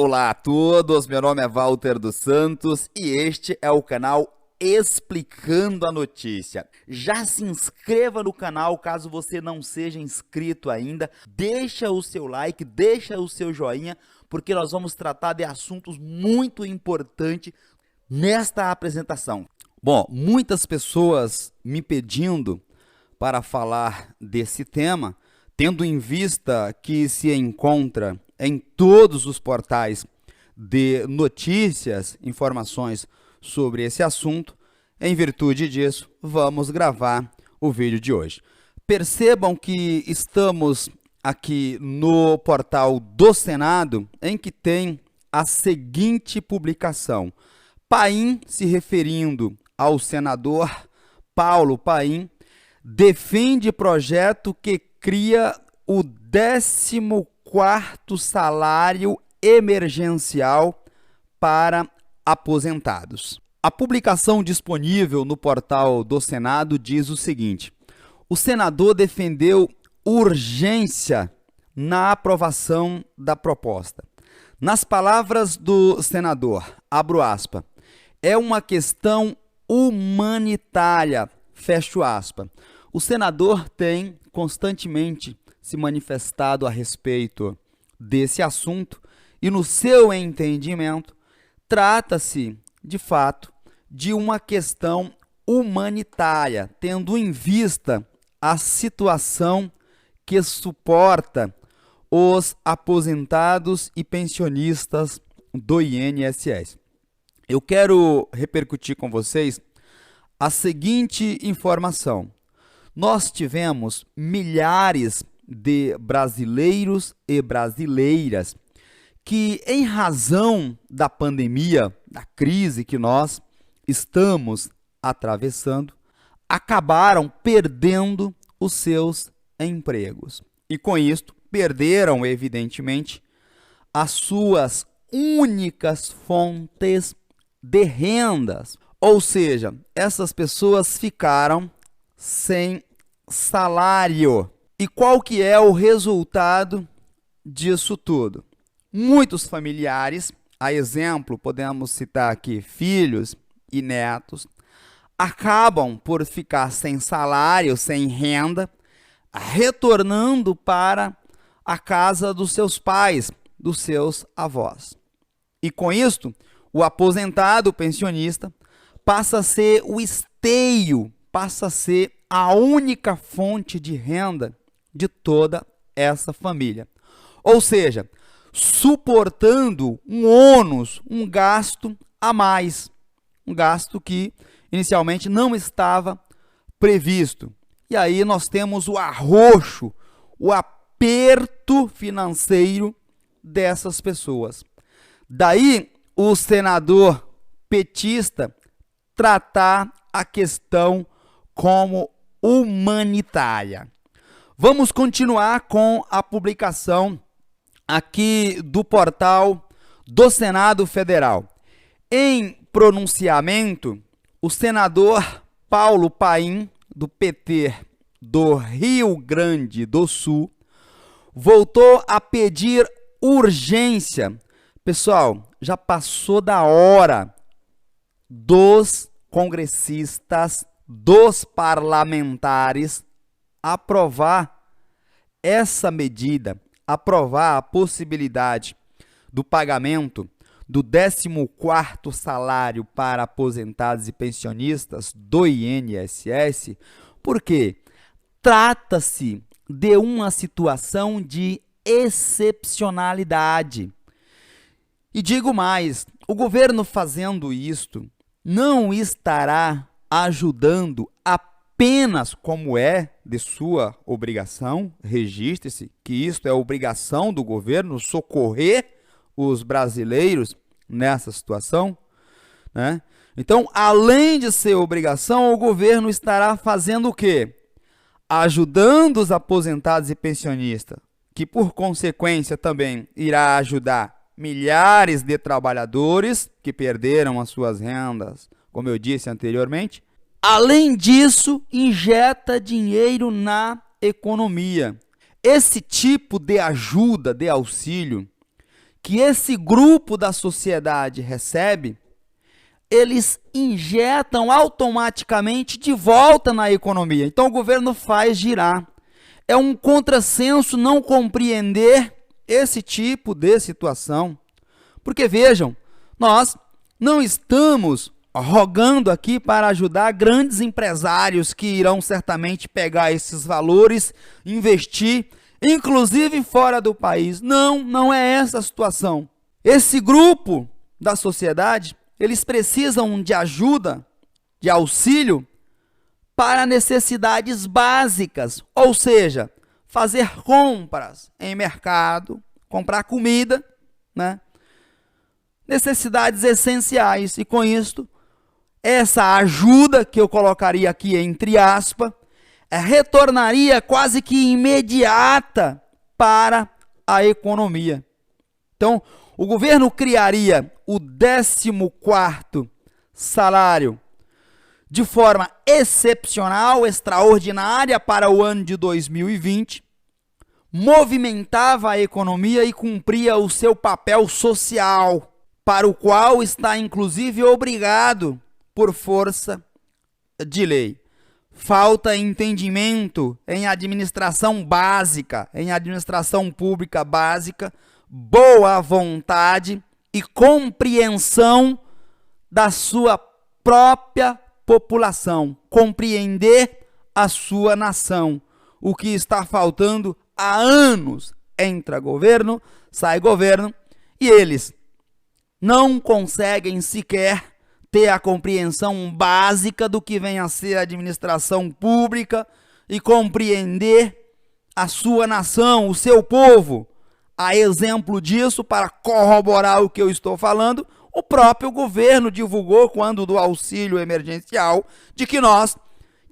Olá a todos, meu nome é Walter dos Santos e este é o canal Explicando a Notícia. Já se inscreva no canal caso você não seja inscrito ainda, deixa o seu like, deixa o seu joinha, porque nós vamos tratar de assuntos muito importantes nesta apresentação. Bom, muitas pessoas me pedindo para falar desse tema, tendo em vista que se encontra em todos os portais de notícias, informações sobre esse assunto. Em virtude disso, vamos gravar o vídeo de hoje. Percebam que estamos aqui no portal do Senado, em que tem a seguinte publicação. Paim, se referindo ao senador Paulo Paim, defende projeto que cria o 14º salário emergencial para aposentados. A publicação disponível no portal do Senado diz o seguinte: o senador defendeu urgência na aprovação da proposta. Nas palavras do senador, abro aspas, é uma questão humanitária, fecho aspas. O senador tem constantemente se manifestado a respeito desse assunto e, no seu entendimento, trata-se, de fato, de uma questão humanitária, tendo em vista a situação que suporta os aposentados e pensionistas do INSS. Eu quero repercutir com vocês a seguinte informação. Nós tivemos milhares de brasileiros e brasileiras que, em razão da pandemia, da crise que nós estamos atravessando, acabaram perdendo os seus empregos. E com isto, perderam, evidentemente, as suas únicas fontes de rendas. Ou seja, essas pessoas ficaram sem salário. E qual que é o resultado disso tudo? Muitos familiares, a exemplo, podemos citar aqui filhos e netos, acabam por ficar sem salário, sem renda, retornando para a casa dos seus pais, dos seus avós. E com isto, o aposentado, o pensionista, passa a ser o esteio, passa a ser a única fonte de renda de toda essa família. Ou seja, suportando um ônus, um gasto a mais, um gasto que inicialmente não estava previsto. E aí nós temos o arroxo, o aperto financeiro dessas pessoas. Daí o senador petista tratar a questão como humanitária. Vamos continuar com a publicação aqui do portal do Senado Federal. Em pronunciamento, o senador Paulo Paim, do PT do Rio Grande do Sul, voltou a pedir urgência. Pessoal, já passou da hora dos congressistas, dos parlamentares aprovar essa medida, aprovar a possibilidade do pagamento do 14º salário para aposentados e pensionistas do INSS, porque trata-se de uma situação de excepcionalidade. E digo mais, o governo fazendo isto não estará ajudando apenas, como é de sua obrigação, registre-se que isto é obrigação do governo, socorrer os brasileiros nessa situação, né? Então, além de ser obrigação, o governo estará fazendo o quê? Ajudando os aposentados e pensionistas, que por consequência também irá ajudar milhares de trabalhadores que perderam as suas rendas, como eu disse anteriormente. Além disso, injeta dinheiro na economia. Esse tipo de ajuda, de auxílio, que esse grupo da sociedade recebe, eles injetam automaticamente de volta na economia. Então o governo faz girar. É um contrassenso não compreender esse tipo de situação. Porque vejam, nós não estamos rogando aqui para ajudar grandes empresários que irão certamente pegar esses valores, investir, inclusive fora do país. Não, não é essa a situação. Esse grupo da sociedade, eles precisam de ajuda, de auxílio para necessidades básicas, ou seja, fazer compras em mercado, comprar comida, né? Necessidades essenciais. E com isto, essa ajuda, que eu colocaria aqui entre aspas, retornaria quase que imediata para a economia. Então, o governo criaria o 14º salário de forma excepcional, extraordinária para o ano de 2020, movimentava a economia e cumpria o seu papel social, para o qual está inclusive obrigado por força de lei. Falta entendimento em administração básica, em administração pública básica, boa vontade e compreensão da sua própria população, compreender a sua nação. O que está faltando há anos. Entra governo, sai governo, e eles não conseguem sequer ter a compreensão básica do que vem a ser a administração pública e compreender a sua nação, o seu povo. A exemplo disso, para corroborar o que eu estou falando, o próprio governo divulgou, quando do auxílio emergencial, de que nós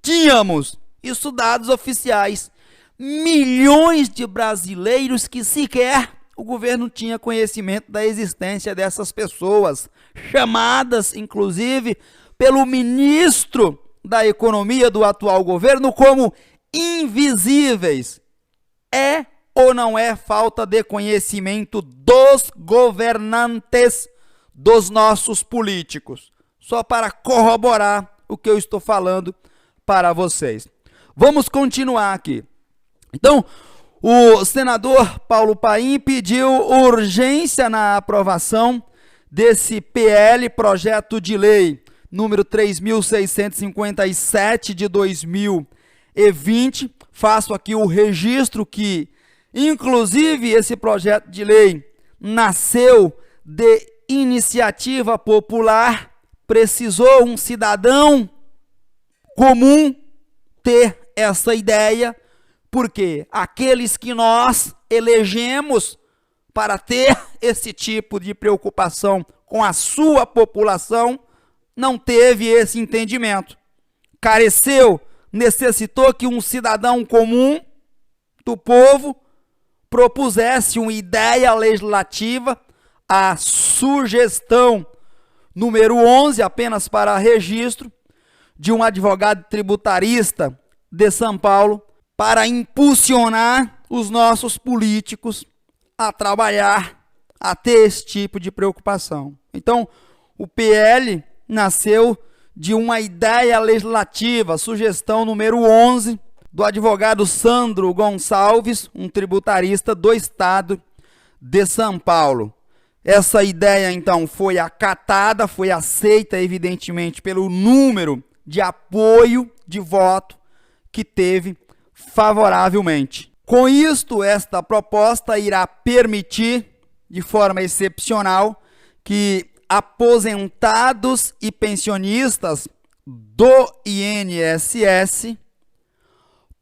tínhamos, isso dados oficiais, milhões de brasileiros que sequer o governo tinha conhecimento da existência dessas pessoas, chamadas, inclusive, pelo ministro da Economia do atual governo como invisíveis. É ou não é falta de conhecimento dos governantes, dos nossos políticos? Só para corroborar o que eu estou falando para vocês. Vamos continuar aqui. Então, o senador Paulo Paim pediu urgência na aprovação desse PL, projeto de lei número 3.657 de 2020. Faço aqui o registro que, inclusive, esse projeto de lei nasceu de iniciativa popular. Precisou um cidadão comum ter essa ideia, porque aqueles que nós elegemos para ter esse tipo de preocupação com a sua população não teve esse entendimento. Careceu, necessitou que um cidadão comum do povo propusesse uma ideia legislativa, a sugestão número 11, apenas para registro, de um advogado tributarista de São Paulo, para impulsionar os nossos políticos a trabalhar, a ter esse tipo de preocupação. Então, o PL nasceu de uma ideia legislativa, sugestão número 11, do advogado Sandro Gonçalves, um tributarista do estado de São Paulo. Essa ideia, então, foi acatada, foi aceita, evidentemente, pelo número de apoio de voto que teve favoravelmente. Com isto, esta proposta irá permitir, de forma excepcional, que aposentados e pensionistas do INSS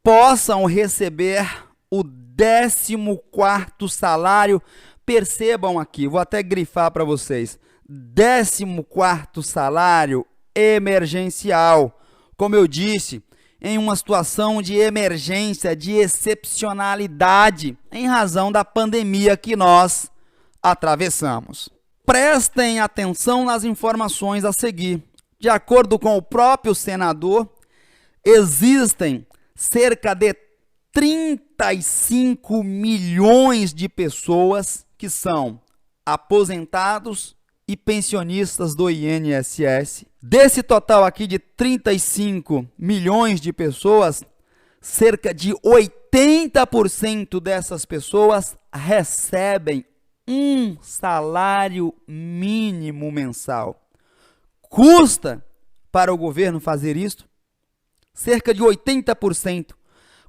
possam receber o 14º salário. Percebam aqui, vou até grifar para vocês, 14º salário emergencial. Como eu disse, em uma situação de emergência, de excepcionalidade, em razão da pandemia que nós atravessamos. Prestem atenção nas informações a seguir. De acordo com o próprio senador, existem cerca de 35 milhões de pessoas que são aposentados e pensionistas do INSS. Desse total aqui de 35 milhões de pessoas, cerca de 80% dessas pessoas recebem um salário mínimo mensal. Custa para o governo fazer isso? Cerca de 80%.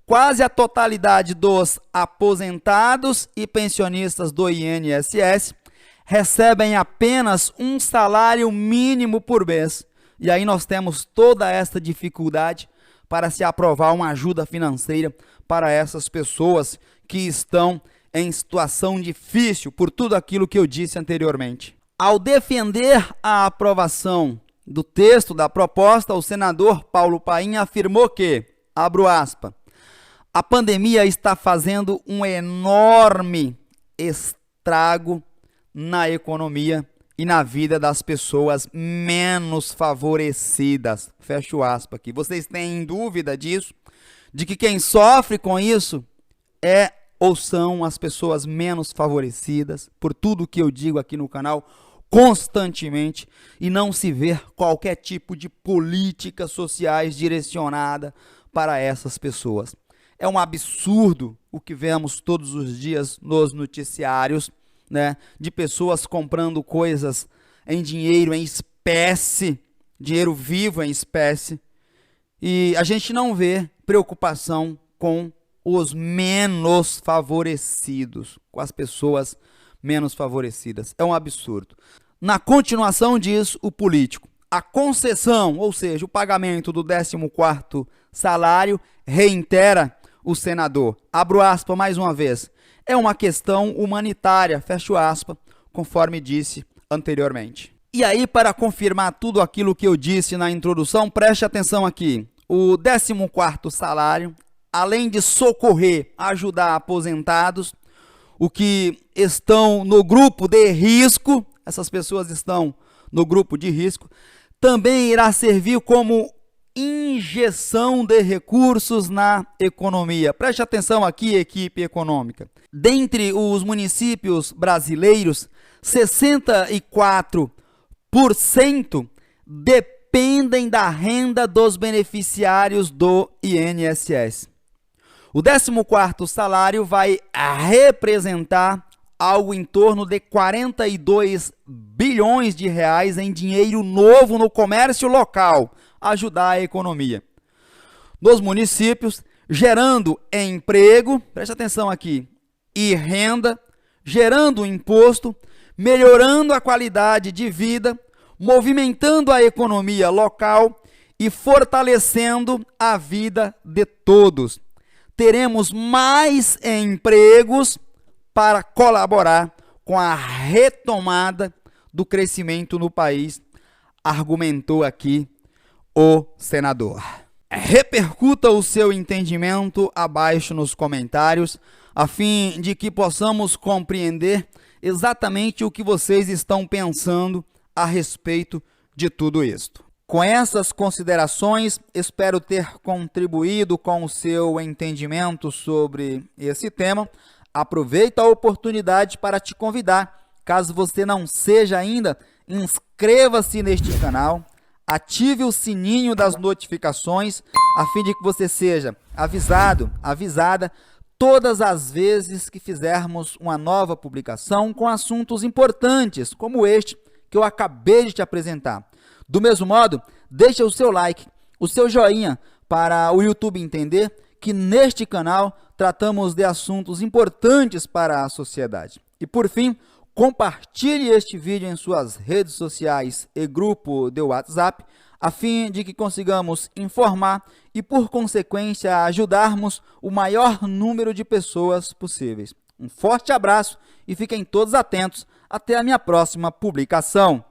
Quase a totalidade dos aposentados e pensionistas do INSS recebem apenas um salário mínimo por mês. E aí nós temos toda essa dificuldade para se aprovar uma ajuda financeira para essas pessoas que estão em situação difícil por tudo aquilo que eu disse anteriormente. Ao defender a aprovação do texto da proposta, o senador Paulo Paim afirmou que, abro aspas, a pandemia está fazendo um enorme estrago na economia e na vida das pessoas menos favorecidas. Fecho aspas aqui. Vocês têm dúvida disso? De que quem sofre com isso é ou são as pessoas menos favorecidas, por tudo que eu digo aqui no canal constantemente, e não se vê qualquer tipo de políticas sociais direcionada para essas pessoas. É um absurdo o que vemos todos os dias nos noticiários, né, de pessoas comprando coisas em dinheiro, em espécie, dinheiro vivo em espécie, e a gente não vê preocupação com os menos favorecidos, com as pessoas menos favorecidas. É um absurdo. Na continuação disso, o político, a concessão, ou seja, o pagamento do 14º salário, reitera o senador, abro aspas mais uma vez, é uma questão humanitária, fecho aspas, conforme disse anteriormente. E aí, para confirmar tudo aquilo que eu disse na introdução, preste atenção aqui. O 14º salário, além de socorrer, ajudar aposentados, o que estão no grupo de risco, essas pessoas estão no grupo de risco, também irá servir como injeção de recursos na economia. Preste atenção aqui, equipe econômica. Dentre os municípios brasileiros, 64% dependem da renda dos beneficiários do INSS. O 14º salário vai representar algo em torno de 42 bilhões de reais em dinheiro novo no comércio local, ajudar a economia. Nos municípios, gerando emprego, preste atenção aqui, e renda, gerando imposto, melhorando a qualidade de vida, movimentando a economia local e fortalecendo a vida de todos. Teremos mais empregos para colaborar com a retomada do crescimento no país, argumentou aqui o senador. Repercuta o seu entendimento abaixo nos comentários, a fim de que possamos compreender exatamente o que vocês estão pensando a respeito de tudo isto. Com essas considerações, espero ter contribuído com o seu entendimento sobre esse tema. Aproveito a oportunidade para te convidar, caso você não seja ainda, inscreva-se neste canal, ative o sininho das notificações, a fim de que você seja avisado, avisada, todas as vezes que fizermos uma nova publicação com assuntos importantes, como este que eu acabei de te apresentar. Do mesmo modo, deixa o seu like, o seu joinha, para o YouTube entender que neste canal tratamos de assuntos importantes para a sociedade. E por fim, compartilhe este vídeo em suas redes sociais e grupo de WhatsApp, a fim de que consigamos informar e, por consequência, ajudarmos o maior número de pessoas possíveis. Um forte abraço e fiquem todos atentos até a minha próxima publicação.